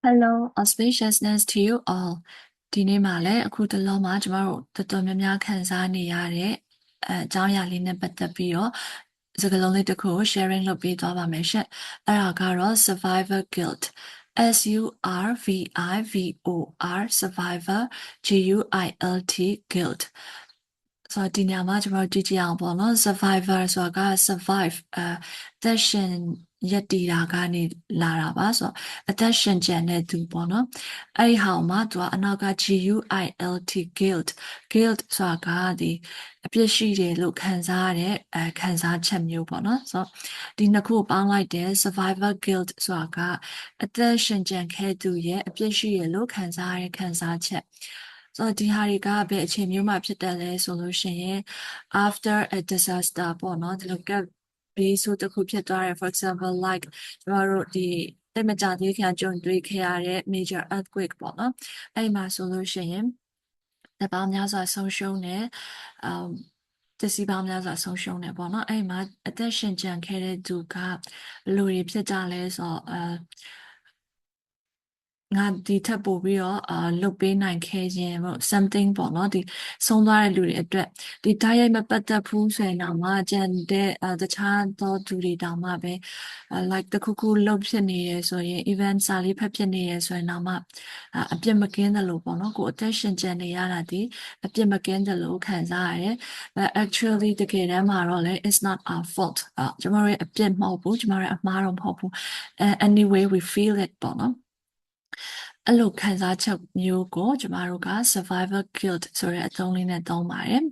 Hello, auspiciousness to you all. ဒီနေ့မှာလည်းအခုတလုံးမှာကျမတို့တော်တော်များများခံစားနေရတဲ့အကြောင်းအရာလေးနဲ့ပတ်သက်ပြီးတော့စကားလုံးလေးတစ်ခုကို sharing လုပ်ပေးသွားပါမယ်ရှင့်။အဲ့ဒါကတော့ survivor guilt. SURVIVOR survivor GUILT guilt. ဆိုတော့ဒီညမှာကျမတို့ကြည့်ကြည့်အောင်ပေါ့နော် survivor ဆိုတာက survive သက်ရှင်ရက်တည်တာကနေလာတာပါဆိုတော့အသက်ရှင်ကျန်တဲ့သူပေါ့နော်အဲ့ဒီဟာမှာသူကအနောက်က GUILT guilt ဆိုတာကဒီအပြစ်ရှိတယ်လို့ခံစားရတဲ့ခံစားချက်မျိုးပေါ့နော်ဆိုတော့ဒီနှစ်ခုပေါင်းလိုက်တဲ့ survivor guilt ဆိုတာကအသက်ရှင်ကျန်ခဲ့သူရဲ့အပြစ်ရှိရလို့ခံစားရတဲ့ခံစားချက်ဆိုတော့ဒီဟာတွေကဘယ်အခြေမျိုးမှာဖြစ်တယ်လဲဆိုလို့ရှိရင် after a disaster ပေါ့နော်ဒီလိုကဘေးဆိုးတစ်ခုဖြစ်သွားတယ် for example like ကျမတို့ဒီတိတ်မကြသေးခင်ကြုံတွေ့ခဲ့ရတဲ့ major earthquake ပေါ့နော်အဲ့မှာဆိုလို့ရှိရင်တပေါင်းများစွာဆုံးရှုံးတယ်တစီပေါင်းများစွာဆုံးရှုံးတယ်ပေါ့နော်အဲ့မှာအသက်ရှင်ကျန်ခဲ့တဲ့သူကဘယ်လိုတွေဖြစ်ကြလဲဆိုတော့ငါဒီထက်ပိုပြီးတော့လုပ်ပေးနိုင်ခဲ့ခြင်းပေါ့ something ပေါ့နော်ဒီဆုံးသွားတဲ့လူတွေအတွက်ဒီတိုက်ရိုက်မပတ်သက်ဘူးဆိုရင်တော့မှကျန်တဲ့တခြားသောသူတွေတောင်မှပဲ like တခုခုလုပ်ဖြစ်နေရဆိုရင် event စာလေးဖတ်ဖြစ်နေရဆိုရင်တော့မှအပြစ်မကင်းတယ်လို့ပေါ့နော်ကိုအသက်ရှင်ကျန်နေရတာဒီအပြစ်မကင်းတယ်လို့ခံစားရတယ် but actually တကယ်တမ်းမှာတော့လေ it's not our fault ကျမတို့ရဲ့အပြစ်မဟုတ်ဘူးကျမတို့ရဲ့အမှားတော့မဟုတ်ဘူး anyway we feel it ပေါ့နော်အဲ့လိုခံစားချက်မျိုးကိုကျမတို့က survivor guilt ဆိုတဲ့အသုံးလေးနဲ့သုံးပါတယ်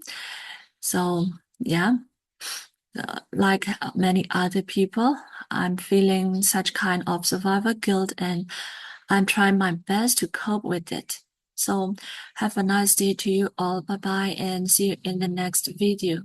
so yeah like many other people I'm feeling such kind of survivor guilt and I'm trying my best to cope with it so have a nice day to you all bye bye and see you in the next video